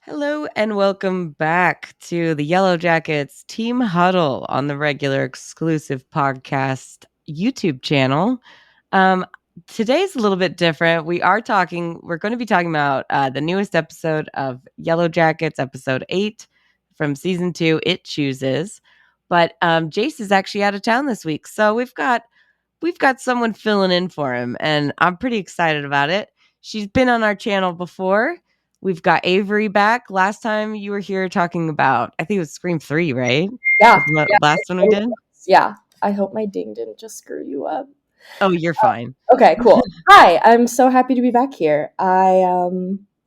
Hello and welcome back to the Yellowjackets Team Huddle on the regular exclusive podcast YouTube channel. Um, Today's a little bit different. We're going to be talking about the newest episode of Yellowjackets, episode 8 from season 2, It Chooses. But Jace is actually out of town this week. So we've got someone filling in for him, and I'm pretty excited about it. She's been on our channel before. We've got Avery back. Last time you were here talking about, I think it was Scream 3, right? Yeah. Last one we did? Yeah. I hope my ding didn't just screw you up. Oh, you're fine. Okay, cool. Hi, I'm so happy to be back here. I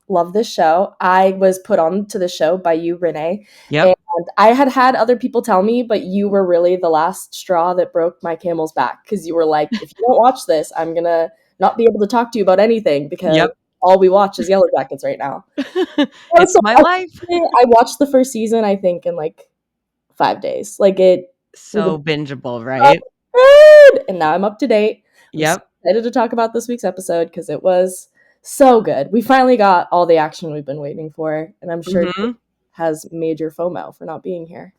love this show. I was put on to the show by you, Renee. Yep. And I had other people tell me, but you were really the last straw that broke my camel's back because you were like, if you don't watch this, I'm going to not be able to talk to you about anything because Yep. all we watch is Yellowjackets right now. It's my life. I watched the first season, I think, in like 5 days. Like it So bingeable, right? good. And now I'm up to date. Yep. I'm so excited to talk about this week's episode because it was so good. We finally got all the action we've been waiting for, and I'm sure Mhm. has major FOMO for not being here.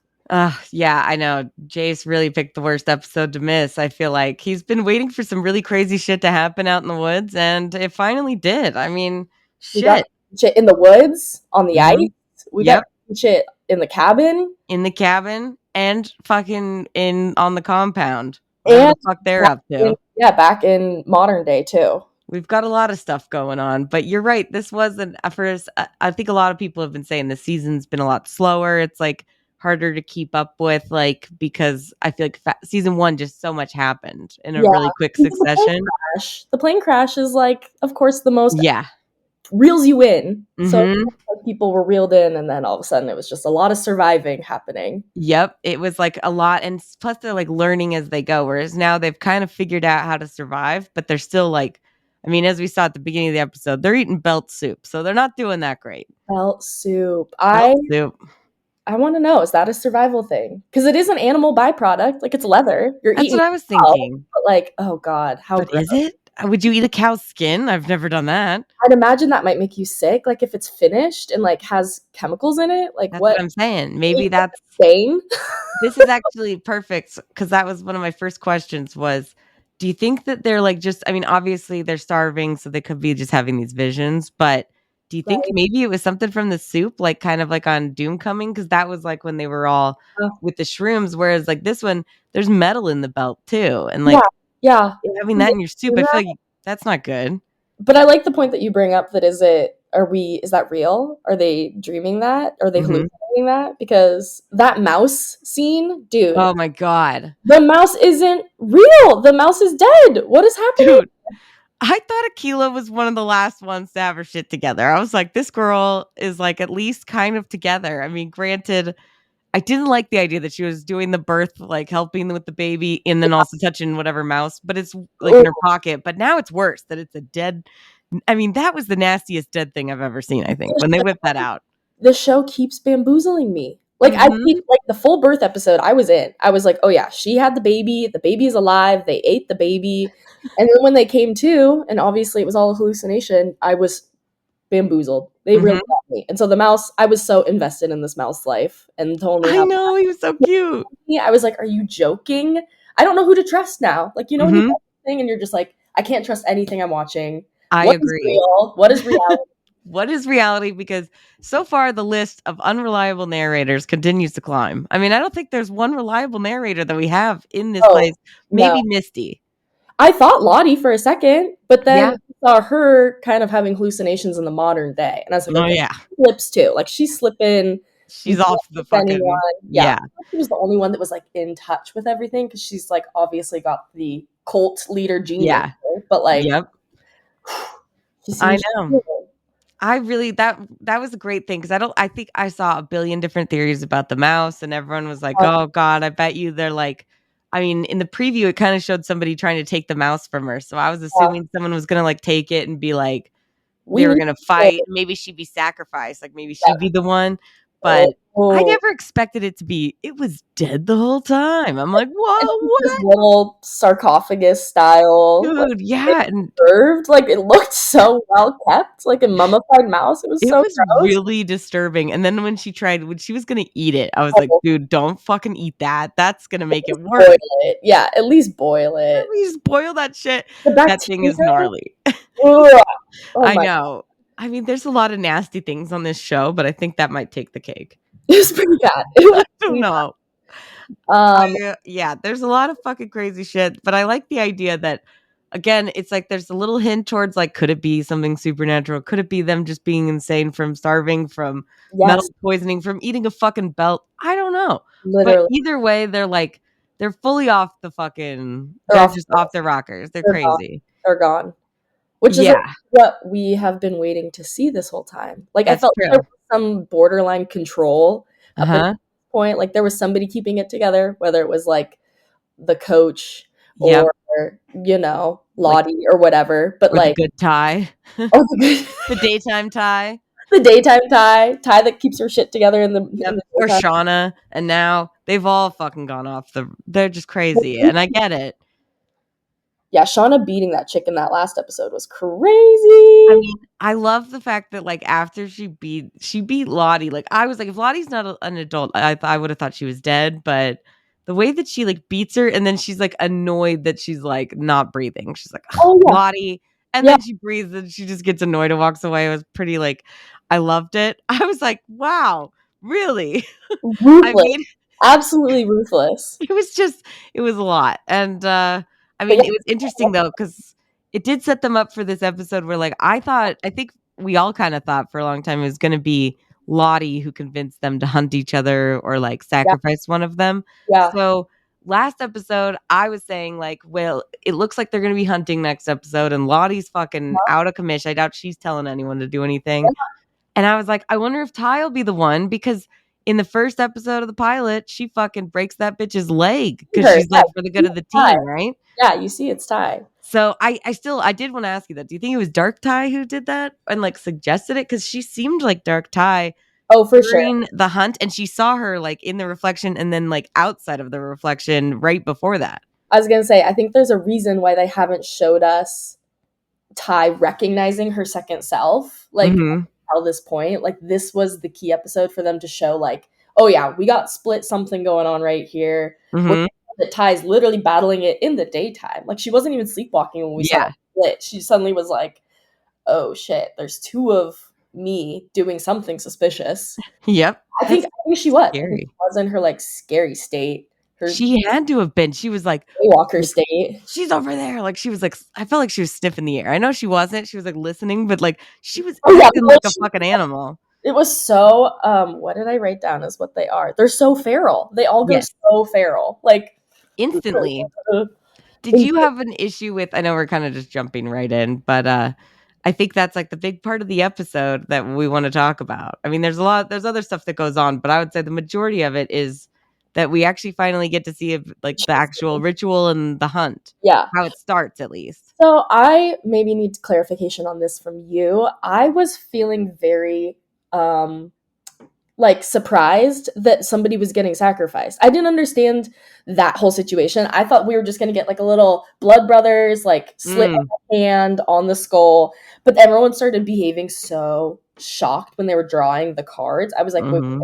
Yeah, I know. Jace really picked the worst episode to miss. I feel like he's been waiting for some really crazy shit to happen out in the woods, and it finally did. I mean, We got shit. shit in the woods, on the ice. Mhm. We Yep. got shit in the cabin. In the cabin and fucking in on the compound. Whatever And the fuck they're up to. back in modern day too. We've got a lot of stuff going on, but you're right. This wasn't first. I think a lot of people have been saying the season's been a lot slower. It's like harder to keep up with, like, because I feel like season 1 just so much happened in a really quick succession. The plane crash is like, of course, the most Yeah. reels you in. So Mhm. people were reeled in, and then all of a sudden it was just a lot of surviving happening. Yep, it was like a lot, and plus they're like learning as they go. Whereas now they've kind of figured out how to survive, but they're still like, I mean, as we saw at the beginning of the episode, they're eating belt soup, so they're not doing that great. Belt soup. Belt soup. I want to know, is that a survival thing? Because it is an animal byproduct. Like it's leather. You're That's eating what I was cow, thinking. but like, oh God, how But gross. is it? Would you eat a cow's skin? I've never done that. I'd imagine that might make you sick. Like if it's finished and like has chemicals in it. Like That's what? what I'm saying. Maybe that's Stain? this is actually perfect because that was one of my first questions was, do you think that they're like just, I mean, obviously they're starving, so they could be just having these visions, but do you think Right. maybe it was something from the soup, like kind of like on Doom Coming? Because that was like when they were all Oh. with the shrooms, whereas like this one, there's metal in the belt too. And like Yeah. having that in your soup, I feel like that's not good. But I like the point that you bring up that is that real? Are they dreaming that? Are they Mhm. hallucinating that? Because that mouse scene, dude, Oh my God. the mouse isn't real. The mouse is dead. What is happening? Dude, I thought Aquila was one of the last ones to have her shit together. I was like, this girl is like at least kind of together. I mean, granted, I didn't like the idea that she was doing the birth, like helping with the baby and then also touching whatever mouse, but it's like in her pocket. But now it's worse that it's a dead. I mean, that was the nastiest dead thing I've ever seen, I think, when they whipped that out. The show keeps bamboozling me. Like I Mhm. think like the full birth episode I was in. I was like, "Oh yeah, she had the baby is alive, they ate the baby." And then when they came to, and obviously it was all a hallucination, I was bamboozled. They really Mhm. got me. And so the mouse, I was so invested in this mouse life and to only I have know, he was so cute. I was like, "Are you joking?" I don't know who to trust now. Like, you know when you Mhm. watch a thing and you're just like, "I can't trust anything I'm watching. I What is agree. real? What is reality?" What is reality? Because so far the list of unreliable narrators continues to climb. I mean, I don't think there's one reliable narrator that we have in this Oh, place. no. Maybe Misty. I thought Lottie for a second, but then Yeah. saw her kind of having hallucinations in the modern day. And I was like, Oh okay, yeah. she slips too. Like she's slipping. You She's can't off the trust anyone. fucking Yeah. yeah. She was the only one that was like in touch with everything because she's like obviously got the cult leader gene in Yeah. her, but like Yep. she I seems know. I really that was a great thing because I think I saw a billion different theories about the mouse and everyone was like, "Oh God, I bet you they're like." I mean, in the preview, it kind of showed somebody trying to take the mouse from her, so I was assuming someone was gonna like take it and be like we they were need gonna to, fight. Maybe she'd be sacrificed, like maybe she'd be the one. but I Oh, never expected it to be it was dead the whole time. I'm like, "Whoa, this what?" little sarcophagus style, like, Dude, yeah, and preserved, like, it looked so well kept, like a mummified mouse, it was it so was gross. really disturbing, and then when she was gonna eat it, I was like, Oh, "Dude, don't fucking eat that. That's gonna at make it least boil worse. it. Yeah, at least boil At it. least boil that shit." The That thing is bacteria, gnarly. ugh, oh I my know. I mean, there's a lot of nasty things on this show, but I think that might take the cake. it was pretty bad. It I was don't pretty know. bad. Yeah, there's a lot of fucking crazy shit, but I like the idea that again, it's like there's a little hint towards like could it be something supernatural? Could it be them just being insane from starving, from metal Yes, poisoning, from eating a fucking belt? I don't know. But literally, either way, they're fully off the fucking they're they're off just the off rails. their rockers. They're They're gone. crazy. They're gone. Which is, like, Yeah, what we have been waiting to see this whole time. Like, I that's felt like there true. was some borderline control up until Uh-huh. this point, like, there was somebody keeping it together, whether it was, like, the coach Yep. or, Like Lottie or whatever, but, or the like, good tie. or the The daytime tie. the daytime tie that keeps her shit together in Yep, the or daytime. Shauna, and now they've all fucking gone off they're just crazy, and I get it. Yeah, Shauna beating that chick in that last episode was I crazy. mean, I love the fact that, like, after she beat Lottie, like, I was like, if Lottie's not an adult, I would have thought she was dead, but the way that she, like, beats her and then she's, like, annoyed that she's, like, not breathing. She's like, "Ugh, Oh, yeah. Lottie," and Yeah, then she breathes and she just gets annoyed and walks away. It was pretty, like I loved it. I was like, "Wow, really?" I ruthless. mean Absolutely ruthless. it was just it was a lot, and, I But mean, yeah, it was interesting though because it did set them up for this episode where, like, I think we all kinda thought for a long time it was gonna be Lottie who convinced them to hunt each other or, like, yeah, sacrifice one of them. yeah. So, last episode, I was saying, like, "Well, it looks like they're gonna be hunting next episode, and Lottie's fucking out of commission. I doubt she's telling anyone to do anything." And I was like, I wonder if Ty will be the one because in the first episode of the pilot, she fucking breaks that bitch's leg because Her, she's yeah, like for the good of the Ty. team, right? Yeah, you see it's Ty. So I did want to ask you that. Do you think it was Dark Ty who did that and like suggested it? Because she seemed like Dark Ty Oh, for sure. during the hunt and she saw her like in the reflection and then like outside of the reflection right before that. I was gonna say, I think there's a reason why they haven't showed us Ty recognizing her second self, like, Mm-hmm. until this point. Like, this was the key episode for them to show, like, oh yeah, we got split something going on right here. We're Mm-hmm. that Ty's literally battling it in the daytime. Like, she wasn't even sleepwalking when we saw Yeah. it split. She suddenly was like, oh shit, there's two of me doing something suspicious. Yep. I That's think she was. I think scary. she was in her, like, scary state, her She had to have been. She was Walker like state. she's over there. Like she was like, I felt like she was sniffing the air. I know she wasn't. She was like listening, but like she was Oh yeah, acting well, like a fucking animal. it was so, what did I write down as what they are? They're so feral. They all go Yes, so feral. Like, instantly. uh, Did you have an issue with? I know we're kind of just jumping right in, but I think that's like the big part of the episode that we want to talk about. I mean, there's other stuff that goes on, but I would say the majority of it is that we actually finally get to see like the actual ritual and the hunt, yeah. how it starts at least. So I maybe need clarification on this from you. I was feeling very, um, like, surprised that somebody was getting sacrificed. I didn't understand that whole situation. I thought we were just gonna get like a little blood brothers, like, slit Mm, hand on the skull, but everyone started behaving so shocked when they were drawing the cards. I was like, wait, hmm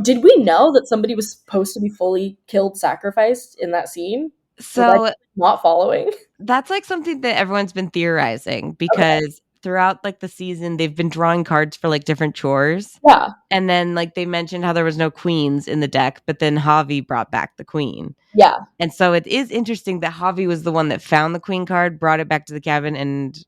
did we know that somebody was supposed to be fully killed, sacrificed in that scene? Was I So not following? that's, like, something that everyone's been theorizing Okay. because throughout, like, the season, they've been drawing cards for, like, different chores, Yeah. and then, like, they mentioned how there was no queens in the deck, but then Javi brought back the queen, Yeah. and so it is interesting that Javi was the one that found the queen card, brought it back to the cabin, and,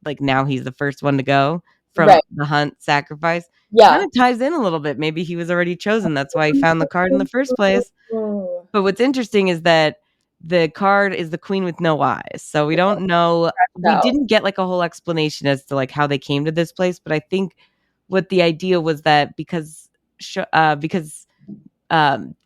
like, now he's the first one to go from Right. the hunt sacrifice. Yeah. Kinda ties in a little bit, maybe he was already chosen, that's why he found the card in the first place. But what's interesting is that the card is the queen with no eyes. So we don't know we No. didn't get, like, a whole explanation as to, like, how they came to this place, but I think what the idea was that because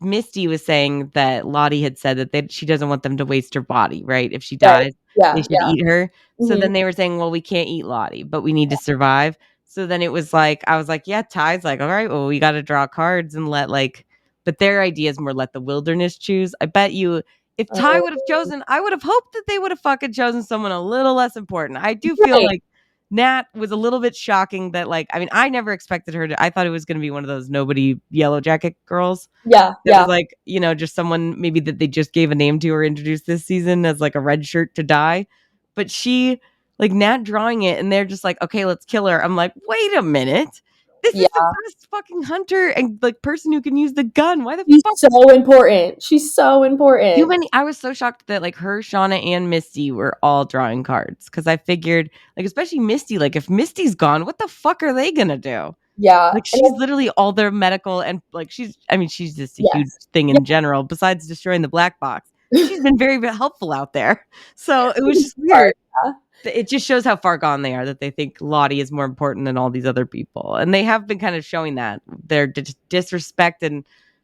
Misty was saying that Lottie had said that she doesn't want them to waste her body, right? If she Right. dies, they Yeah. should Yeah. eat her. So Mhm. then they were saying, "Well, we can't eat Lottie, but we need to survive." So then it was like, I was like, yeah, Ty's like, all right, well, we got to draw cards and let like, but their idea is more let the wilderness choose. I bet you if Ty Oh, would have chosen, I would have hoped that they would have fucking chosen someone a little less important. I do feel right. like Nat was a little bit shocking that, like, I mean, I never expected her to, I thought it was going to be one of those nobody yellow jacket girls Yeah, that was yeah, like, just someone maybe that they just gave a name to or introduced this season as like a red shirt to die. But she, like Nat drawing it, and they're just like, okay, let's kill her. I'm like, wait a minute. This is the yeah. best fucking hunter and like person who can use the gun. Why the She's fuck? so important. She's so Too important. many. I was so shocked that like her, Shauna, and Misty were all drawing cards because I figured, like, especially Misty, like, if Misty's gone, what the fuck are they gonna do? Yeah, Like, and she's literally all their medical and like I mean, she's just a huge yes, thing yeah, in general, besides destroying the black box. She's been very, very helpful out there. So it for was the just most part, weird. It just shows how far gone they are that they think Lottie is more important than all these other people. And they have been kind of showing that their disrespect and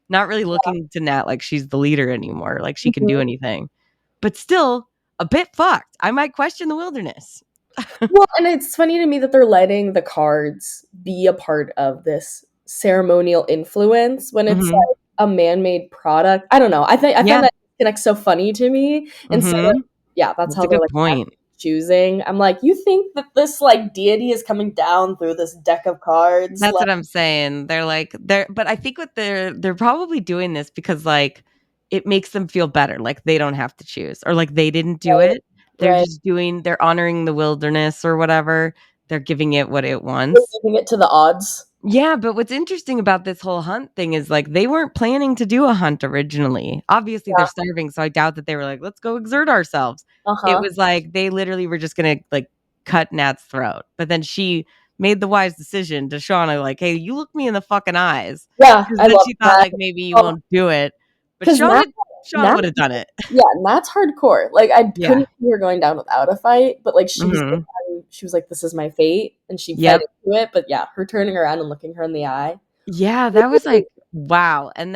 not really looking to Nat like she's the leader anymore, like she can do Mhm. anything. But still a bit fucked. I might question the wilderness. Well, and it's funny to me that they're letting the cards be a part of this ceremonial influence when it's Mhm. like a man-made product. I don't know. I Yeah. find that connect so funny to me. Instead of Mhm. yeah, that's That's how a they're good like point. actually choosing. I'm like, you think that this like deity is coming down through this deck of cards? That's Like, what I'm saying. They're but I think what they're probably doing this because like it makes them feel better, like they don't have to choose or like they didn't do right, it. right. They're honoring the wilderness or whatever. They're giving it what it They're wants. giving it to the odds. Yeah, but what's interesting about this whole hunt thing is like they weren't planning to do a hunt originally. Obviously, they're Yeah. starving, so I doubt that they were like, "Let's go exert ourselves." It Uh-huh. was like they literally were just gonna like cut Nat's throat, but then she made the wise decision to Shauna, like, "Hey, you look me in the fucking eyes," Yeah, because I then love she thought that. like maybe you won't do it, but Because Shauna Nat would have done it. yeah, Nat's hardcore. Like, I Yeah. couldn't see her going down without a fight, but, like, Hmm. she was like, "This is my fate," and she fed Yep. into it, but yeah, her turning around and looking her in the eye. Yeah, that was like wow. And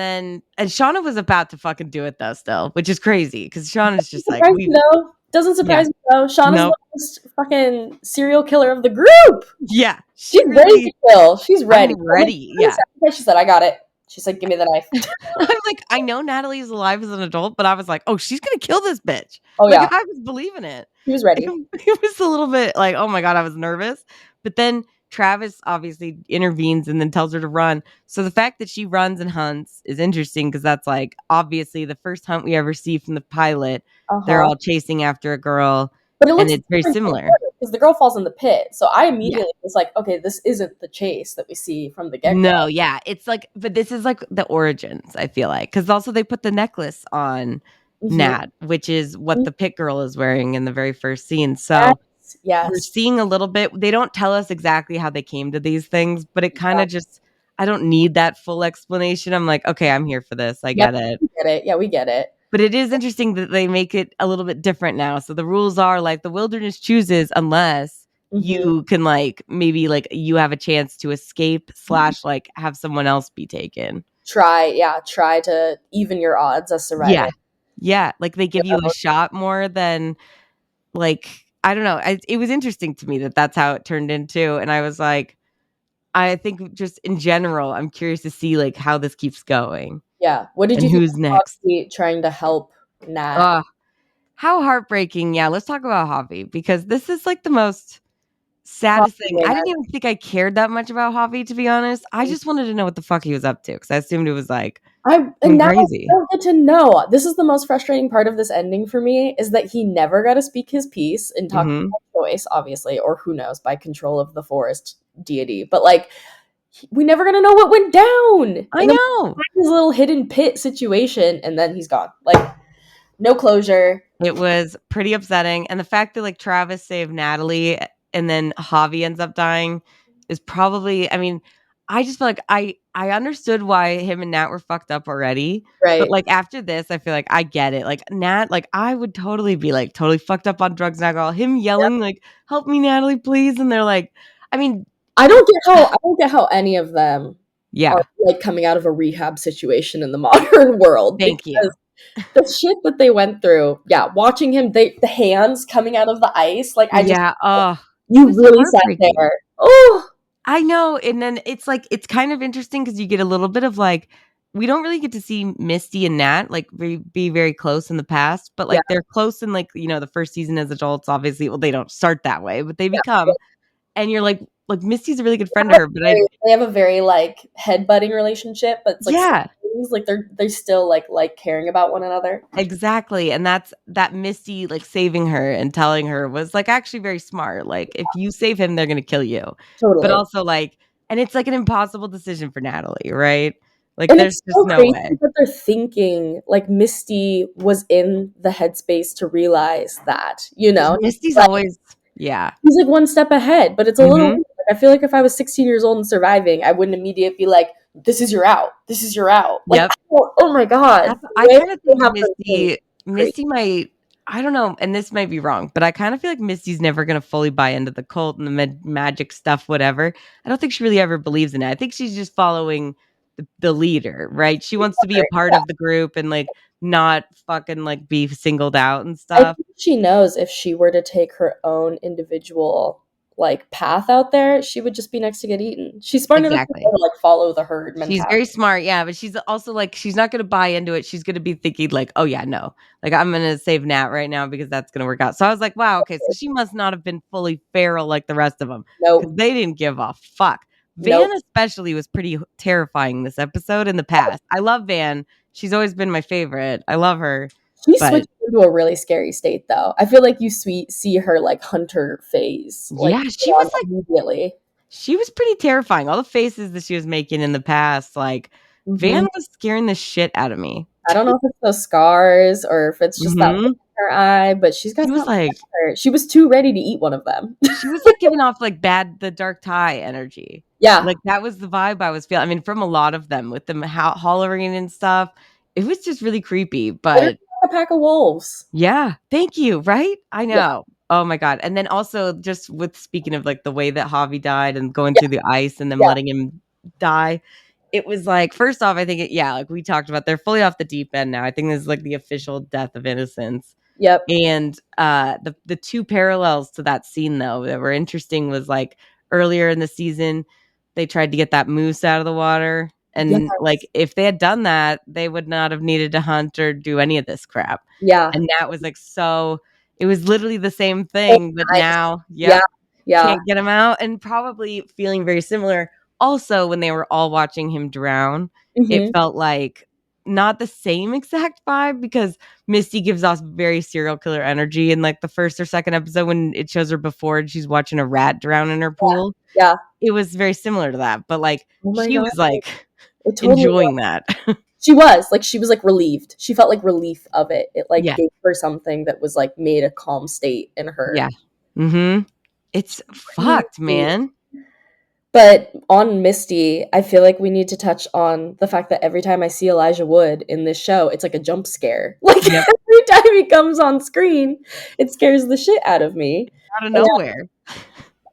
Shauna was about to fucking do it though, still, which is crazy because Shauna's just like Surprise me, we. though. Doesn't Yeah. surprise me, though. Shauna's the Nope. most fucking serial killer of the group. Yeah, she She's ready really to kill. She's ready. I'm I'm like, ready, "Please yeah. sacrifice." She said, "I got it." She said, "Give me the knife." I'm like, I know Natalie's alive as an adult, but I was like, "Oh, she's gonna kill this bitch." Oh, Like, yeah. I was believing it. She was ready. It was a little bit like, "Oh my god," I was nervous, but then Travis obviously intervenes and then tells her to run. So the fact that she runs and hunts is interesting because that's, like, obviously the first hunt we ever see from the pilot. They're Uh-huh. all chasing after a girl, But it and looks it's very different similar. because the girl falls in the pit, so I Yeah. immediately was like, "Okay, this isn't the chase that we see from the get-go." No, yeah, it's like but this is like the origins, I feel like, because also they put the necklace on Mhm. Nat, which is what Mm, the pit girl is wearing in the very first scene, so yes, we're yes. seeing a little bit they don't tell us exactly how they came to these things, but it Yeah. kinda just I don't need that full explanation, I'm like, "Okay, I'm here for this, I Yep, get it." we get it. Yeah, we get it. But it is interesting that they make it a little bit different now. So the rules are like the wilderness chooses unless Mhm. you can like maybe like you have a chance to escape slash like have someone else be taken. Try to even your odds as Yeah. surviving. Yeah. Like they You give you a know? shot more than like I don't know. It was interesting to me that that's how it turned into. And I was like, I think just in general, I'm curious to see like how this keeps going Yeah. What did and you think who's of next. Foxy trying to help Nat? Oh, how heartbreaking. Yeah. Let's talk about Javi because this is like the most Fuck, saddest thing. I man. didn't even think I cared that much about Javi, to be honest. I just wanted to know what the fuck he was up to because I assumed it was like And something now I crazy. don't get to know. This is the most frustrating part of this ending for me is that he never got to speak his piece and talk Mhm. by choice, obviously, or who knows, by control of the forest deity. But like we never gonna know what went down. I And then know. his little hidden pit situation, and then he's gone. Like no closure. It was pretty upsetting, and the fact that, like, Travis saved Natalie and then Javi ends up dying is probably I mean, I just feel like I understood why him and Nat were fucked up already, but, Right. like, after this, I feel like I get it. Like, Nat like, I would totally be, like, totally fucked up on drugs and alcohol. Him Yep. yelling, like, "Help me, Natalie, please," and they're like I mean, I don't get how any of them are yeah, like coming out of a rehab situation in the modern world thank you. because the shit that they went through, yeah, watching him the hands coming out of the ice, like I just Yeah, oh, it you was so really sat heartbreaking. there. Oh I know, and then it's like it's kind of interesting because you get a little bit of like we don't really get to see Misty and Nat like be very close in the past, but Yeah, like they're close in like the first season as adults. Obviously, well, they don't start that way, but they yeah. become, and you're like Misty's a really good friend to her, but I They have a very like head-butting relationship, but it's like yeah. siblings, like they still like caring about one another. Exactly, and that's that Misty, like, saving her and telling her was, like, actually very smart, like, if you save him, they're gonna kill you, but Totally. also, like and it's, like, an impossible decision for Natalie, right? Like, And there's it's just so no crazy way. that they're thinking like Misty was in the headspace to realize that, you 'Cause know? Misty's Like always yeah. he's like one step ahead, but it's a little Mhm. weird. Like, I feel like if I was 16 years old and surviving, I wouldn't immediately be like, "This is your out. This is your out." Like, Yep. oh my god, That's the I way kinda they think have them think, crazy. Misty might I don't know, and this might be wrong, but I kinda feel like Misty's never gonna fully buy into the cult and the magic stuff, whatever. I don't think she really ever believes in it. I think she's just following the leader, right? She wants to be a part Yeah, of the group and, like, not fucking, like, be singled out and I stuff. think she knows if she were to take her own individual like path out there, she would just be next to get eaten. She's smart enough to know Exactly. to like follow the herd She's mentality. very smart, yeah, but she's also, like she's not gonna buy into it, she's gonna be thinking like, "Oh, yeah, no. Like, I'm gonna save Nat right now because that's gonna work out." So I was like, "Wow, okay, so she must not have been fully feral like the rest of them because Nope, they didn't give a fuck." nope. Van especially was pretty terrifying this episode in the past. I love Van. She's always been my favorite. I love her, She but switched into a really scary state though. I feel like you see her like hunter phase like yeah, get on immediately. she was pretty terrifying. All the faces that she was making in the past, like, Van Mhm. was scaring the shit out of me. I don't know if it's those scars or if it's just that look Mhm. in her eye, but she's got She was something like for her. She was too ready to eat one of them. she was, like, giving off, like, the dark tie energy. Yeah, Like, that was the vibe I was feeling. I mean, from a lot of them with them hollering and stuff. It was just really creepy, literally but like a pack of wolves. yeah, thank you, right? I Yeah, know. Oh my god, and then also just with speaking of, like, the way that Javi died and going yeah, through the ice and them yeah, letting him die, it was like, first off, I think yeah, like we talked about, they're fully off the deep end now. I think this is like the official death of innocence. yep, And the two parallels to that scene though that were interesting was like earlier in the season, they tried to get that moose out of the water. And like yes, if they had done that, they would not have needed to hunt or do any of this crap. yeah. And that was like so it was literally the same Same thing, but time. now, Yeah, yep, yeah. can't get him out and probably feeling very similar. Also, when they were all watching him drown, it Mhm. felt like not the same exact vibe because Misty gives off very serial killer energy in like the first or second episode when it shows her before and she's watching a rat drown in her pool. Yeah. It was very similar to that, but like Oh my she god. was like It totally enjoying that. she was like relieved. She felt like relief of it. It like Yeah. gave her something that was like made a calm state in her. Yeah. Mhm. It's fucked, Crazy. man. But on Misty, I feel like we need to touch on the fact that every time I see Elijah Wood in this show, it's like a jump scare. Like Yep. every time he comes on screen, it scares the shit out of me. Out of And nowhere.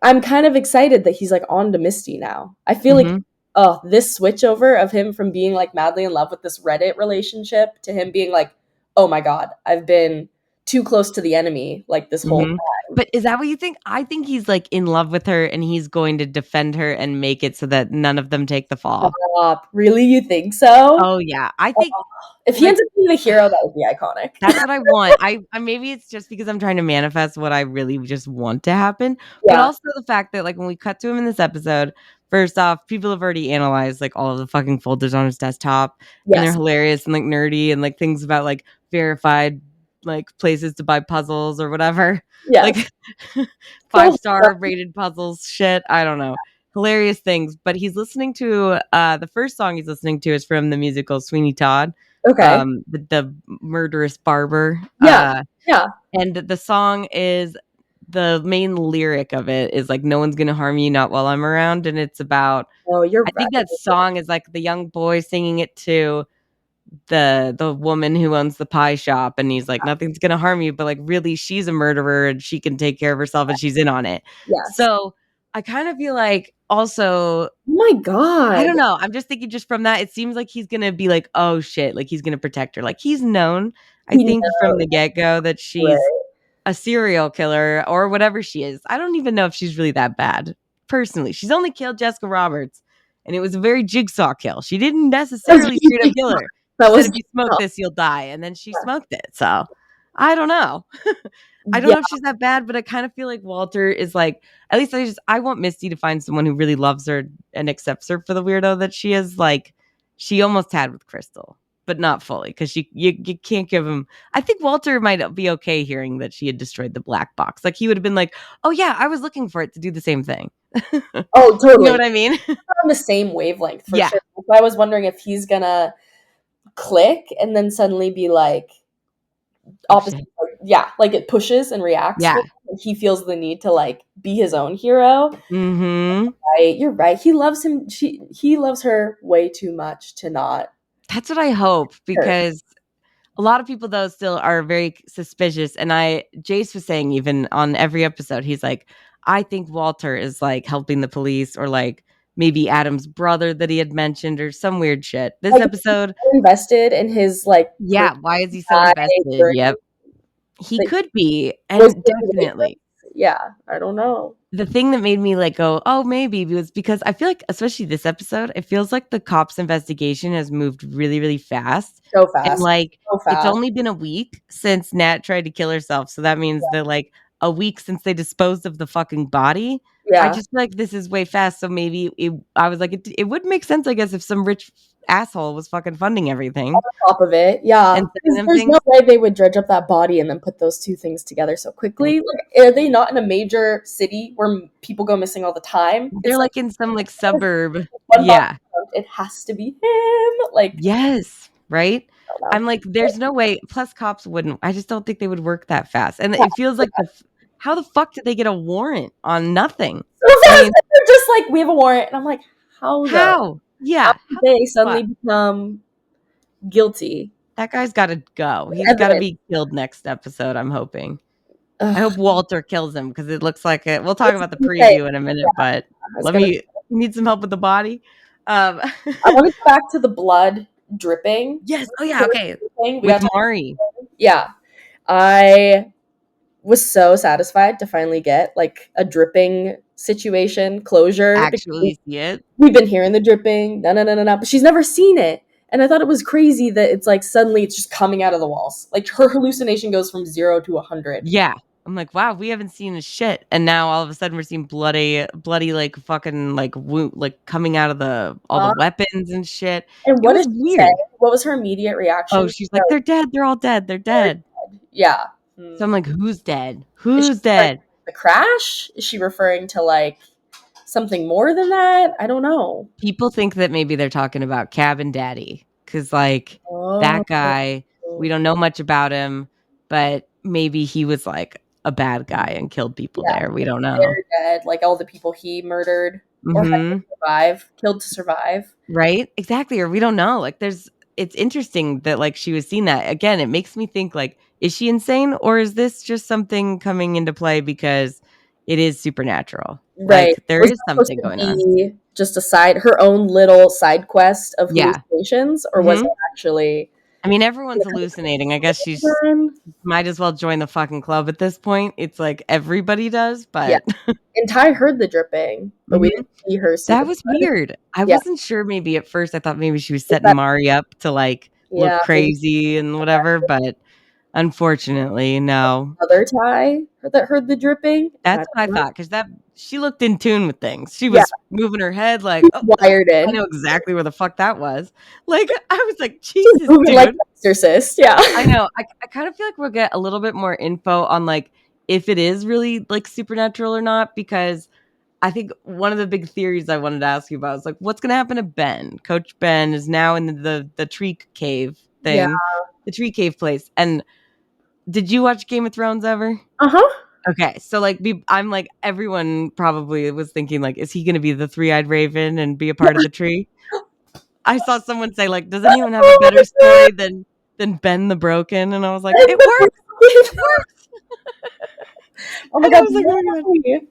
I'm kind of excited that he's like on to Misty now. I feel like Mhm. oh, this switchover of him from being like madly in love with this Reddit relationship to him being like, "Oh my god, I've been too close to the enemy like this whole Mhm. time." But is that what you think? I think he's, like, in love with her, and he's going to defend her and make it so that none of them take the fall. Stop. Really, you think so? Oh, yeah. I think, Oh, if he like ends up being the hero, that would be iconic. that's what I want. I maybe it's just because I'm trying to manifest what I really just want to happen, but Yeah. also the fact that, like, when we cut to him in this episode, first off, people have already analyzed, like, all of the fucking folders on his desktop, and they're Yes. hilarious and, like, nerdy and, like, things about, like, verified, like, places to buy puzzles or whatever. Like, Yes. So five-star rated puzzles, shit, I don't know. Hilarious things, but he's listening to, the first song he's listening to is from the musical Sweeney Todd, okay. the murderous barber, Yeah. Yeah. and the song is the main lyric of it is like, "No one's gonna harm you, not while I'm around," and it's about Oh, you're I right. think that song is like the young boy singing it to the woman who owns the pie shop, and he's like, "Nothing's gonna harm you," but, like, really, she's a murderer, and she can take care of herself, and she's in on it. Yes. So, I kinda feel like also Oh my I god. don't know, I'm just thinking just from that, it seems like he's gonna be like, "Oh, shit," like, he's gonna protect her. Like, he's known, I He think, from knows. the get-go that she's Right. a serial killer or whatever she is. I don't even know if she's really that bad. personally. She's only killed Jessica Roberts, and it was a very jigsaw kill. She didn't necessarily straight up kill her. She That said, was if you smoke this, you'll die. And then she smoked it. So I don't know. I don't yeah. know if she's that bad, but I kind of feel like Walter is like, at least I want Misty to find someone who really loves her and accepts her for the weirdo that she is. Like she almost had with Crystal, but not fully because you can't give him. I think Walter might be okay hearing that she had destroyed the black box. Like he would have been like, oh yeah, I was looking for it to do the same thing. Oh, You know totally. what I mean? On the same wavelength for Yeah. sure. So I was wondering if he's gonna click and then suddenly be like Oh opposite. shit. Yeah, like it pushes and reacts Yeah. with him, and he feels the need to like be his own hero. Mm-hmm. Right, you're right. He loves him. He loves her way too much to not That's what I hope her. because a lot of people though still are very suspicious. And Jace was saying even on every episode, he's like, I think Walter is like helping the police or like maybe Adam's brother that he had mentioned or some weird shit. This Like episode, invested in his like person yeah, why is he so guy invested? for Yep. He that could be, was and doing definitely. yeah, I don't know. The thing that made me like go, oh, maybe was because I feel like, especially this episode, it feels like the cops' investigation has moved really, really fast. So And fast. like, So it's fast. only been a week since Nat tried to kill herself. So that means that like a week since they disposed of the fucking body. I Yeah. just feel like this is way fast. So maybe I was like, it would make sense, I guess, if some rich asshole was fucking funding everything Top of it. Yeah. and sending 'Cause them there's no things. way they would dredge up that body and then put those two things together so quickly. Like, are they not in a major city where people go missing all the time? They're It's like like in some like suburb. one body Yeah. found, it has to be him. Like, Yes, right? I don't know. I'm like, there's no way. Plus, cops wouldn't. I just don't think they would work that fast. And it feels like how the fuck did they get a warrant on nothing? So I fast. mean, They're just like, we have a warrant. And I'm like, how though? how? How Yeah, did how they the suddenly fuck? become guilty? That guy's got to go. He's got to Evidence. be killed next episode. I'm hoping. I hope Ugh. Walter kills him because it looks like it. We'll talk That's about the what I preview in a minute, but was let gonna. me need some help with the body. Um, I want to go back to the blood dripping. yes. Oh yeah. Okay. Thing. We With got to, Mari, yeah. I was so satisfied to finally get like a dripping situation closure because actually see it. we've been hearing the dripping, no, no, no, no, no, but she's never seen it. And I thought it was crazy that it's like suddenly it's just coming out of the walls. Like her hallucination goes from 0 to 100. Yeah. I'm like, wow, we haven't seen a shit. And now all of a sudden we're seeing bloody, like fucking like like coming out of all the Uh, weapons and shit. and It what was did she say? weird. What was her immediate Oh, reaction? she's like, they're dead. They're all dead. They're dead. Yeah. So I'm like, who's dead? Is she Who's referring dead? to the crash? Is she referring to like something more than that? I don't know. People think that maybe they're talking about Cabin Daddy. Cause like Oh, that guy, we don't know much about him, but maybe he was like a bad guy and killed people yeah, there. We don't know. they're dead. Like all the people he murdered or had to Hmm. survive, killed to survive. Right? Exactly. Or we don't know. Like it's interesting that like she was seeing that. Again, it makes me think like, is she insane or is this just something coming into play because it is supernatural? Right. Like there Was is that supposed something to going on. be just a side, her own little side quest of Yeah. hallucinations, or was Hmm. it actually? I mean, everyone's hallucinating. I guess she's might as well join the fucking club at this point. It's like everybody does, Yeah. but And Ty heard the dripping, but we mhm. didn't see her see That the was blood. weird. I Yeah. wasn't sure maybe at first. I thought maybe she was Is setting that Mari up to like look yeah, maybe crazy and whatever, but unfortunately, no. other Ty that heard the dripping? I That's don't what I know. thought because that she looked in tune with things. She Yeah, was moving her head like, oh, wired I in. know exactly where the fuck that was. Like I was like, Jesus, Moving like dude. the Exorcist, yeah. I know. I kind of feel like we'll get a little bit more info on like if it is really like supernatural or not, because I think one of the big theories I wanted to ask you about is like what's gonna happen to Ben? Coach Ben is now in the tree cave Yeah. thing, the tree cave place. And did you watch Game of Thrones ever? Uh-huh. Okay, so like I'm like everyone probably was thinking like, is he gonna be the three-eyed raven and be a part of the tree? I saw someone say like, does anyone have a better story than Ben the Broken? And I was like, it works. It works. Oh my And I god, was like, oh my god.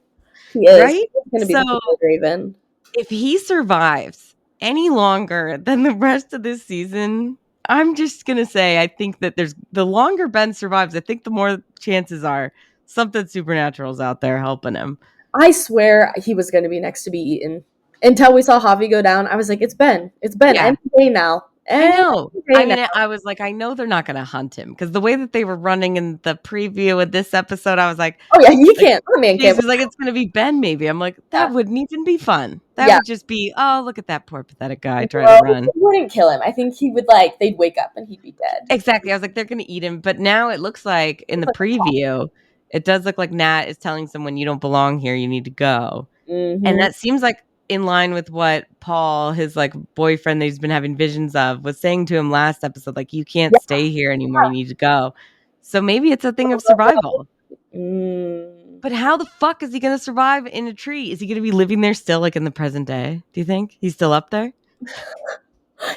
he is. Right? He's gonna be So the Secret Raven. if he survives any longer than the rest of this season, I'm just gonna say I think that there's the longer Ben survives, I think the more chances are something supernatural is out there helping him. I swear he was going to be next to be eaten. Until we saw Javi go down, I was like, it's Ben. It's Ben. Yeah. Any day now. I Any know. day I now. mean, I was like, I know they're not gonna hunt him because the way that they were running in the preview of this episode, I was Oh, yeah, he like, can't. That man can't. she's like, it's gonna be Ben, maybe. I'm like, Yeah. that wouldn't even be fun. That Yeah. would just be, oh, look at that poor pathetic guy trying to No, run. he wouldn't kill him. I think he would, they'd wake up and he'd be dead. Exactly. I was like, they're gonna eat him. But now it looks like in the preview, it does look like Nat is telling someone you don't belong here, you need to go. And Mm-hmm. that seems like in line with what Paul, his like boyfriend that he's been having visions of, was saying to him last episode, like, you can't Yeah. stay here anymore, you need to go. So maybe it's a thing of survival. Mm. But how the fuck is he gonna survive in a tree? Is he gonna be living there still, like in the present day? Do you think he's still up there?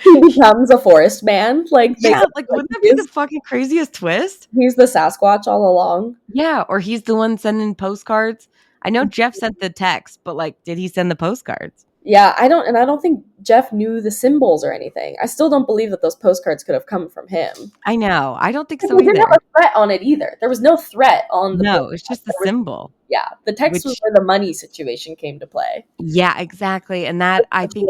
He becomes a forest man. Yeah, like wouldn't that be the fucking craziest twist? He's the Sasquatch all along. Yeah, or he's the one sending postcards. I know Jeff sent the text, but like, did he send the postcards? Yeah, I don't think Jeff knew the symbols or anything. I still don't believe that those postcards could have come from him. I know. I don't think He so didn't have either. a threat on it either. There was no threat on the No, it's postcard. just the symbol. Yeah, the text was Which where the money situation came to play. yeah, exactly. And that I think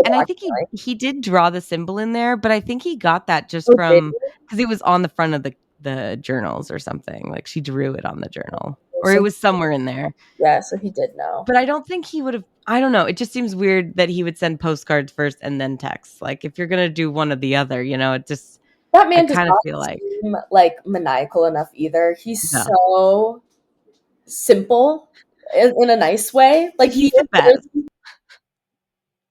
he did draw the symbol in there, but I think he got that just Oh, did from because it was on the front of the journals or something. Like she drew it on the journal. he? Or it was somewhere in there. Yeah, so he did know. But I don't think he would have I don't know. It just seems weird that he would send postcards first and then text. Like if you're gonna do one or the other, it just That I man does kind of not feel like seem maniacal enough either. He's no. so simple in a nice way. He's the best.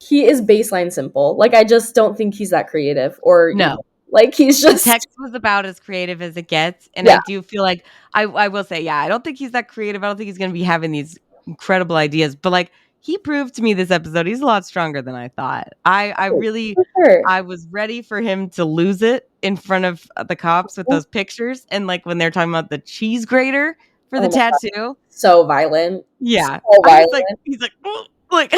He is baseline simple. I just don't think he's that creative or No. evil. He's The just text was about as creative as it gets, and I yeah. do feel like I will say, yeah, I don't think he's that creative. I don't think he's going to be having these incredible ideas, but like he proved to me this episode, he's a lot stronger than I thought. I really For sure. I was ready for him to lose it in front of the cops with those pictures, and like when they're talking about the cheese grater for the Oh my God. tattoo. So violent. Yeah, So I was violent. like, he's like, like.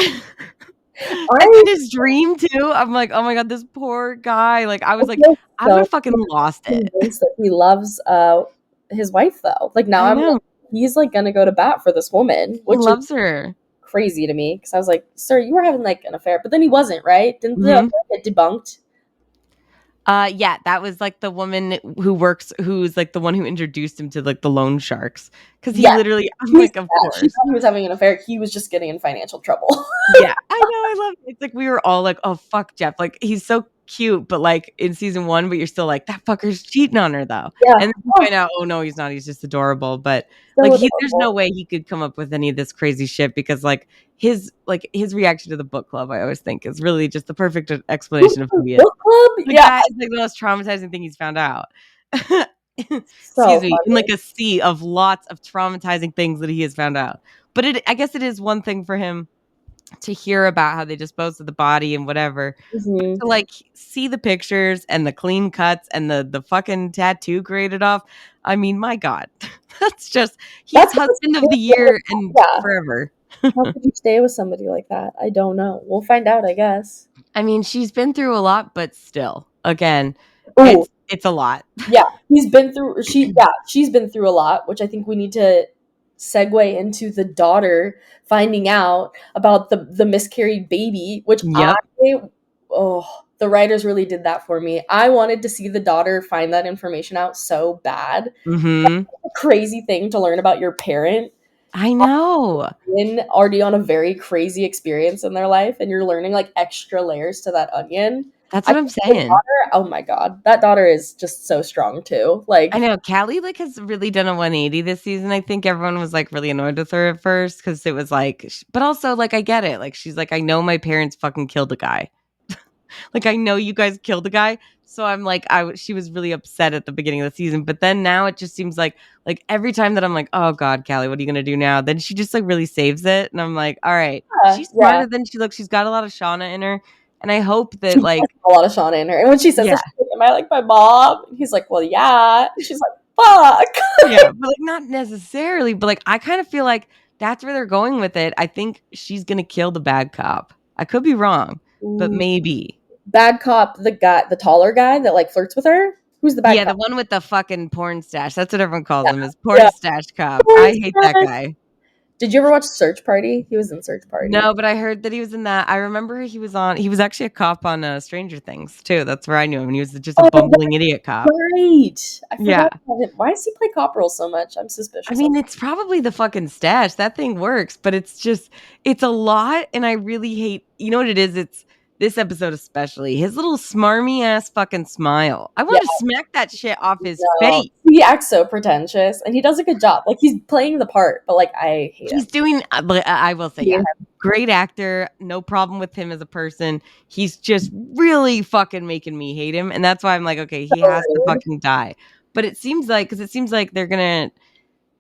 And in his dream too, I'm like, oh my God, this poor guy. Like, I was like, I would have fucking lost it. Convinced that he loves his wife though. Now I I'm know. he's gonna go to bat for this woman, He which is loves her. crazy to me because I was like, sir, you were having an affair, but then he wasn't, right? Didn't the affair get debunked? Yeah, that was like the woman who's like the one who introduced him to like the loan sharks. Cause he literally, I'm like, of course. She thought he was having an affair. He was just getting in financial trouble. Yeah, I know. I love it. It's like we were all like, oh, fuck Jeff. Like, he's so cute, but like in season 1, but you're still like, that fucker's cheating on her though. Yeah. And then you find out, oh no, he's not. He's just adorable. But like, there's no way he could come up with any of this crazy shit because like his reaction to the book club, I always think is really just the perfect explanation of who he is. Book club? The guy is like the most traumatizing thing he's found out. Excuse me, in like a sea of lots of traumatizing things that he has found out. But I guess it is one thing for him to hear about how they disposed of the body and whatever. To like see the pictures and the clean cuts and the fucking tattoo graded off. I mean, my God, he's husband of the year and forever. How could you stay with somebody like that? I don't know. We'll find out, I guess. I mean, she's been through a lot, but still, again, it's a lot. Yeah, she's been through a lot, which I think we need to segue into the daughter finding out about the miscarried baby, which the writers really did that for me. I wanted to see the daughter find that information out so bad. Mm-hmm. That's a crazy thing to learn about your parent. I know. Already on a very crazy experience in their life, and you're learning extra layers to that onion. That's what I'm saying. Oh my God, that daughter is just so strong too. I know Cali has really done a 180 this season. I think everyone was really annoyed with her at first because it was but also I get it. She's like, I know my parents fucking killed a guy. I know you guys killed a guy. So I'm she was really upset at the beginning of the season, but then now it just seems like every time that I'm like, oh God, Cali, what are you gonna do now? Then she just really saves it, and I'm like, all right, she's smarter than she looks. She's got a lot of Shauna in her, and I hope that a lot of Shauna in her. And when she says, that, she's like, "Am I like my mom?" And he's like, "Well, yeah." And she's like, "Fuck." Yeah, but not necessarily. But I kind of feel like that's where they're going with it. I think she's gonna kill the bad cop. I could be wrong, but maybe. Bad cop, the taller guy that flirts with her. Who's the bad cop? Yeah, the one with the fucking porn stash. That's what everyone calls him, is porn stash cop. I hate that guy. Did you ever watch Search Party? He was in Search Party. No, but I heard that he was in that. I remember he was actually a cop on Stranger Things too. That's where I knew him, and he was just a Oh, bumbling idiot cop. right. I Yeah. forgot about him. Why does he play cop roles so much? I'm I suspicious of mean, it's probably the fucking stash. That thing works, but it's a lot, and I really hate. You know what it is? It's this episode especially. His little smarmy ass fucking smile. I yeah, want to smack that shit off his no. face. He acts so pretentious and he does a good job. Like he's playing the part, but like I hate him. He's doing, but I will say, Me yeah, and him. great actor. No problem with him as a person. He's just really fucking making me hate him, and that's why I'm like, okay, he So has to rude. fucking die. But because it seems like they're gonna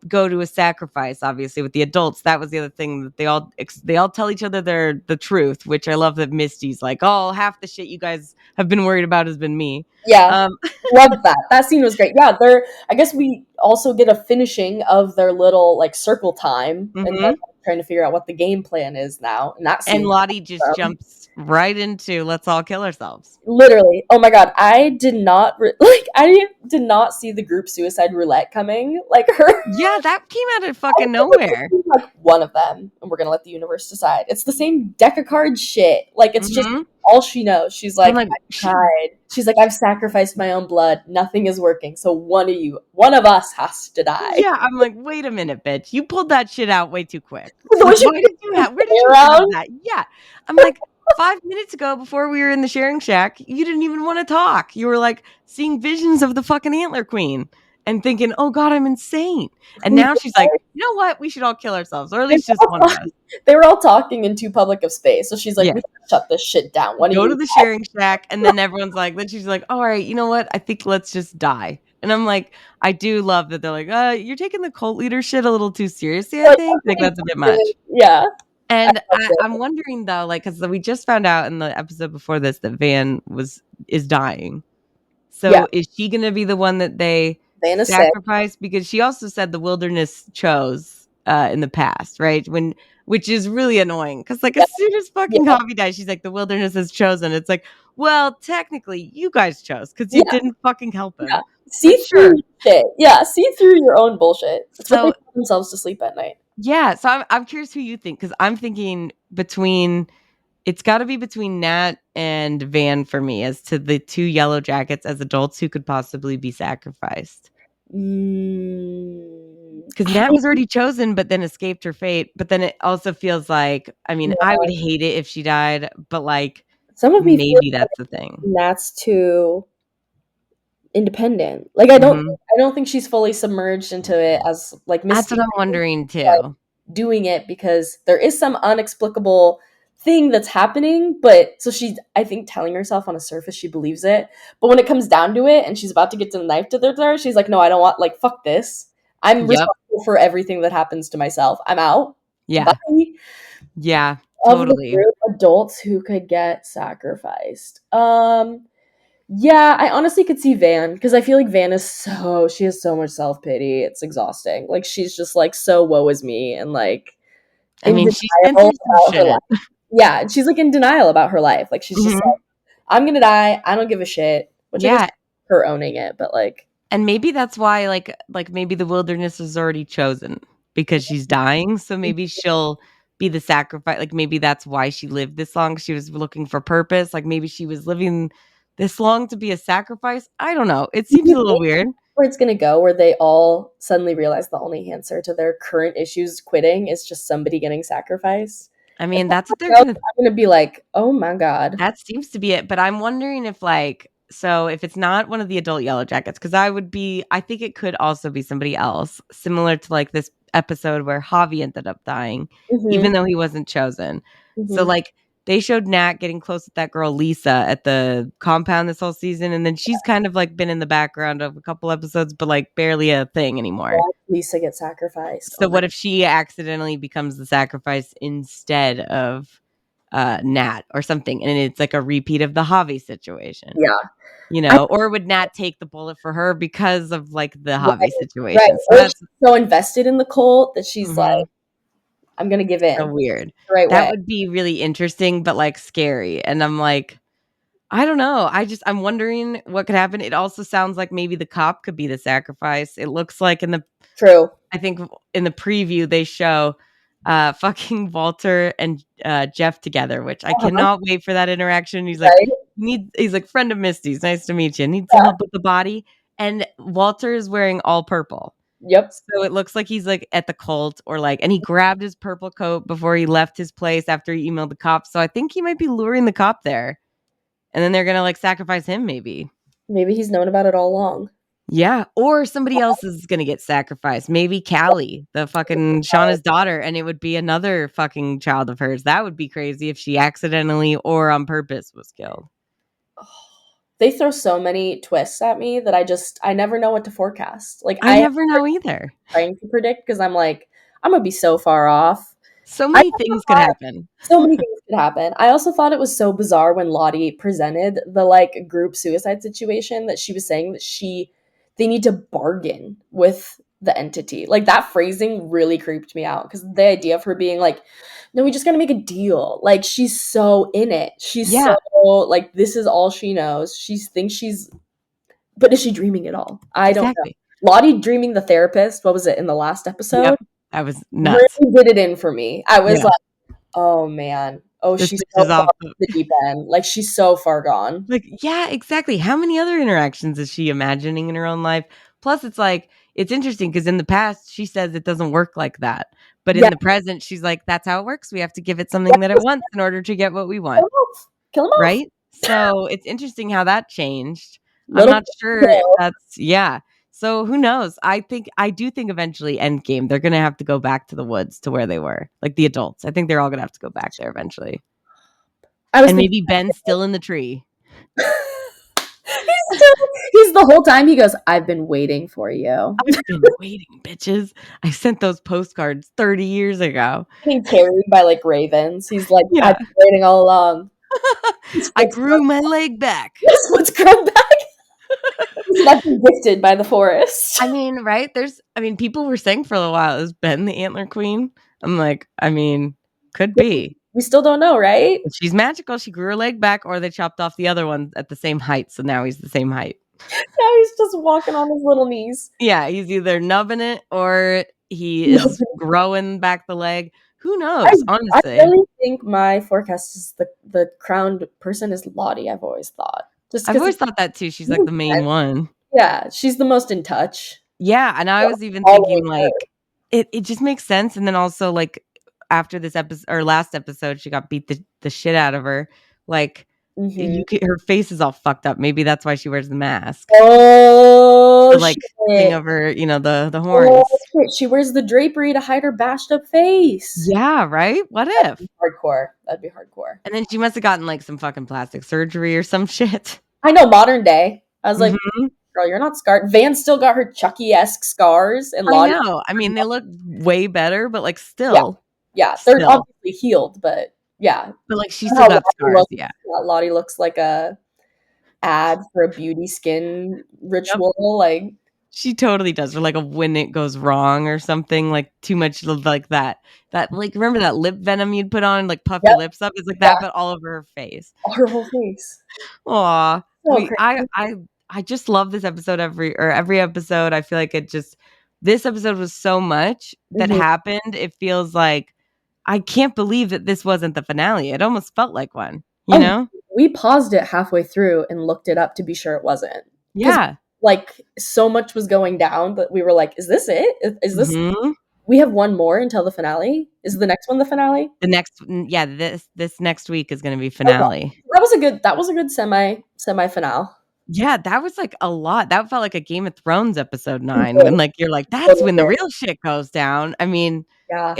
go to a sacrifice. Obviously, with the adults, that was the other thing that they all tell each other the truth, which I love that Misty's like, oh, half the shit you guys have been worried about has been me. Yeah. Um, Love that. That scene was great. Yeah, they're I guess we also get a finishing of their little like circle time and mhm. then trying to figure out what the game plan is now. And that And scene Lottie just awesome. jumps right into let's all kill ourselves. Literally. Oh my god, I did not like I did not see the group suicide roulette coming. Like her Yeah, that came out of fucking nowhere. like one of them, and we're gonna let the universe decide. It's the same deck of cards shit. Like it's just Mhm. all she knows. She's I'm like, like, I tried. She's like, I've sacrificed my own blood. Nothing is working. So one of us has to die. yeah, I'm like, wait a minute, bitch. You pulled that shit out way too quick. The way Like, she where did way you have around. that? Yeah. I'm like, 5 minutes ago before we were in the sharing shack, you didn't even want to talk. You were like seeing visions of the fucking antler queen and thinking, oh God, I'm insane. And now she's like, you know what? We should all kill ourselves, or at They least were just one of all us. they were all talking in too public of space. So she's like, Yeah. we gotta shut this shit down. One of Go you to the sharing shack. And then everyone's like, then she's like, all right, you know what? I think let's just die. And I'm like, I do love that they're like, you're taking the cult leader shit a little too seriously, I like, think. Like, that's a bit really- much. yeah. I And loved it. I'm wondering though, like, because we just found out in the episode before this that Van is dying. Yeah. So is she going to be the one that they Vanna's sick. sacrifice? Because she also said the wilderness chose in the past, right? Which is really annoying because like Yeah. as soon as fucking Yeah. Javi dies, she's like the wilderness has chosen. It's like, well, technically you guys chose because you Yeah. didn't fucking help Yeah. him. But See through sure. shit. Yeah. See through your own bullshit. It's what they So tell themselves to sleep at night. yeah, so I'm curious who you think because I'm thinking between it's got to be between Nat and Van for me as to the two Yellowjackets as adults who could possibly be sacrificed. Because Nat was already chosen, but then escaped her fate. But then it also feels like, I mean, I Yeah. would hate it if she died, but like Some of me feel maybe that's the thing. that's too independent. Like Hmm. I don't think she's fully submerged into it as like That's what Misty I'm wondering like too. doing it because there is some unexplicable thing that's happening, but so she's I think telling herself on a surface she believes it. But when it comes down to it and she's about to get the knife to their throat, she's like, no, I don't want like fuck this. I'm Yep. responsible for everything that happens to myself. I'm out. Bye. Yeah. Yeah. Of the Totally. group adults who could get sacrificed. Yeah, I honestly could see Van because I feel like Van is she has so much self pity. It's exhausting. Like she's just like so woe is me and like I in mean, she's been denial through some about her shit. life. Yeah, and she's like in denial about her life. Like she's just like, Hmm. I'm gonna die. I don't give a shit. Which I guess Yeah. her owning it, but like And maybe that's why like maybe the wilderness is already chosen because she's dying, so maybe she'll be the sacrifice, like, maybe that's why she lived this long, she was looking for purpose, like, maybe she was living this long to be a sacrifice, I don't know, it do seems you a little think weird. where it's gonna go, where they all suddenly realize the only answer to their current issues quitting is just somebody getting sacrificed. I If mean, that that's what they're happens, gonna I'm gonna be like, oh my god. that seems to be it, but I'm wondering if, like so if it's not one of the adult Yellowjackets, because I think it could also be somebody else, similar to, like, this episode where Javi ended up dying, Hmm. even though he wasn't chosen. So, Hmm. like, they showed Nat getting close with that girl Lisa at the compound this whole season, and then she's kind of, like, been in the background of a couple episodes, but, like, barely a thing anymore. Lisa gets sacrificed. Oh So my what if she accidentally becomes the sacrifice instead of Nat or something, and it's like a repeat of the Javi situation, yeah. I or would Nat take the bullet for her because of like the Javi right, right. situation? So Or she's that's so invested in the cult that she's like, mhm, I'm gonna give so in weird. the right That way. would be really interesting, but like scary. And I'm like, I don't know. I'm wondering what could happen. It also sounds like maybe the cop could be the sacrifice. It looks like True. I think in the preview they show fucking Walter and Jeff together, which I Uh-huh. cannot wait for that interaction. He's like, Right? he's like, friend of Misty's, nice to meet you. Need some help with the body. And Walter is wearing all purple. Yep. So it looks like he's like at the cult or like, and he grabbed his purple coat before he left his place after he emailed the cops. So I think he might be luring the cop there. And then they're going to like sacrifice him maybe. Maybe he's known about it all along. Yeah, or somebody else is gonna get sacrificed. Maybe Cali, the fucking Shauna's daughter, and it would be another fucking child of hers. That would be crazy if she accidentally or on purpose was killed. They throw so many twists at me that I never know what to forecast. Like I never know either. trying to predict because I'm like, I'm gonna be so far off. So I many things could happen. so many things could happen. I also thought it was so bizarre when Lottie presented the like group suicide situation that she was saying that they need to bargain with the entity. Like that phrasing really creeped me out because the idea of her being like, no, we just gotta make a deal. Like she's so in it. She's so Yeah, like this is all she knows. She thinks she's but is she dreaming it all? I don't know. exactly. Lottie dreaming the therapist, what was it in the last episode? Yep, that was Really nuts. did it in for me. I was Yeah, like, oh man. Oh, this she's bitch so is far off. off the deep end. Like she's so far gone. Like, yeah, exactly. How many other interactions is she imagining in her own life? Plus, it's like, it's interesting because in the past, she says it doesn't work like that. But Yeah. in the present, she's like, that's how it works. We have to give it Yeah. something that it wants in order to get what we Kill want. him off. Kill him off. Right. So it's interesting how that changed. I'm Little not sure if that's, yeah. So who knows? I do think eventually Endgame, they're going to have to go back to the woods to where they were, like the adults. I think they're all going to have to go back there eventually. I was And thinking maybe Ben's still in the tree. he's the whole time he goes, I've been waiting for you. I've been waiting, bitches. I sent those postcards 30 years ago. Getting carried by like ravens. He's like, I've Yeah. been waiting all along. I grew my leg back. Yes, what's grown back? I've been gifted by the forest. I mean, right? People were saying for a while, is Ben the antler queen? I'm like, could be. We still don't know, right? If she's magical, she grew her leg back, or they chopped off the other one at the same height. So now he's the same height. Now he's just walking on his little knees. Yeah, he's either nubbing it or he is growing back the leg. Who I, knows? I Honestly, really think my forecast is the crowned person is Lottie. I've always thought, just I've because always thought that too. She's like the main one. yeah, she's the most in touch. Yeah, and I was even thinking Always her. like it just makes sense. And then also like after this episode or last episode, she got beat the shit out of her. Like Mhm. her face is all fucked up. Maybe that's why she wears the mask. Oh To, like thing shit! over, the Oh horns. shit! She wears the drapery to hide her bashed up face. Yeah, right? What That'd if? be hardcore. That'd be hardcore. And then she must have gotten like some fucking plastic surgery or some shit. I know modern day. I was like, Mhm. girl, you're not scarred. Van still got her Chucky-esque scars, and I Lottie. know. I mean, they look way better, but like Yeah, still. yeah, they're Still. obviously healed, but yeah, But like she how still got Lottie scars, looks, yeah. Lottie looks like a ad for a beauty skin ritual. Like, She totally does. Or like a when it goes wrong or something, like too much of like that. That like remember that lip venom you'd put on, like puff yep, your lips up? It's like yeah, that, but all over her face. her whole face. Aw. So We crazy. I just love this episode every episode. I feel like this episode was so much that Mhm. happened. It feels like I can't believe that this wasn't the finale. It almost felt like one, Oh, we paused it halfway through and looked it up to be sure it wasn't. Because Yeah. like so much was going down, but we were like, "Is this it? Is this?" Mhm. We have one more until the finale. Is the next one the finale? This next week is gonna be Okay, finale. that was a good semi finale. Yeah, that was, like, a lot. That felt like a Game of Thrones episode 9 when, like, you're like, "That's when the real shit goes down." I mean, Yeah.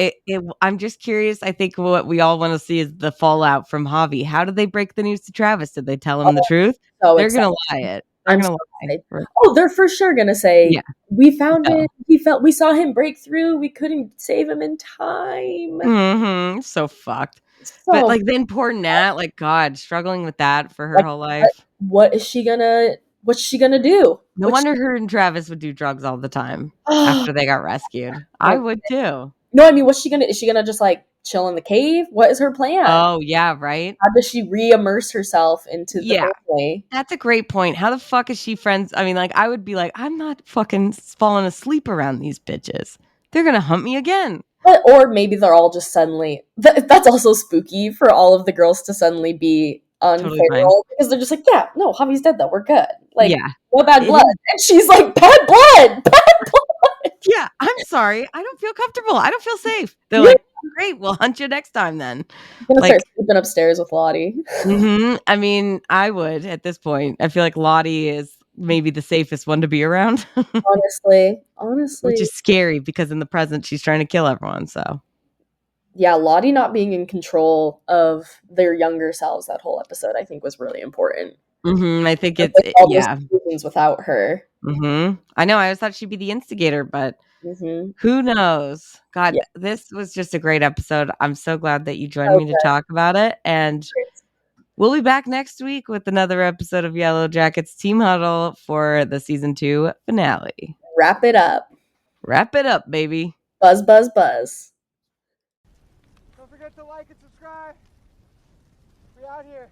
I'm just curious. I think what we all wanna see is the fallout from Javi. How did they break the news to Travis? Did they tell him the Oh, truth? so They're excited. gonna lie it. They're I'm gonna so lie. excited. Oh, they're for sure gonna say, Yeah, "We found no. it. We saw him break through. We couldn't save him in time." Mhm, so fucked. But, So like, then poor Nat, like, God, struggling with that for her like, whole life. what's she gonna do? No wonder her and Travis would do drugs all the time Oh after they got rescued. I my would too. no, I mean, what's she gonna is she gonna just, like, chill in the cave? What is her plan? Oh, yeah, right? How does she re-immerse herself into the Yeah, family? that's a great point. How the fuck is she friends? I mean, like, I would be like, I'm not fucking falling asleep around these bitches. They're gonna hunt me again. Or maybe they're all just suddenly. That's also spooky for all of the girls to suddenly be Totally fine. unfavorable because they're just like, yeah, no, Javi's dead though. We're good. Like, Yeah. no bad It blood. is. And she's like, bad blood. Bad blood. Yeah, I'm sorry. I don't feel comfortable. I don't feel safe. They're You're like, "Great, we'll hunt you next time then." gonna start Like, sleeping upstairs with Lottie. I mean, I would at this point. I feel like Lottie is maybe the safest one to be around, Honestly, which honestly, is scary because in the present she's trying to kill everyone. So, yeah, Lottie not being in control of their younger selves that whole episode, I think, was really important. I think Like, it's all those yeah. decisions without her. I know. I always thought she'd be the instigator, but Hmm. who knows? Yeah. God, this was just a great episode. I'm so glad that you joined me to Okay. talk about it, and we'll be back next week with another episode of Yellowjackets Team Huddle for the season 2 finale. Wrap it up. Wrap it up, baby. Buzz, buzz, buzz. Don't forget to like and subscribe. We out here.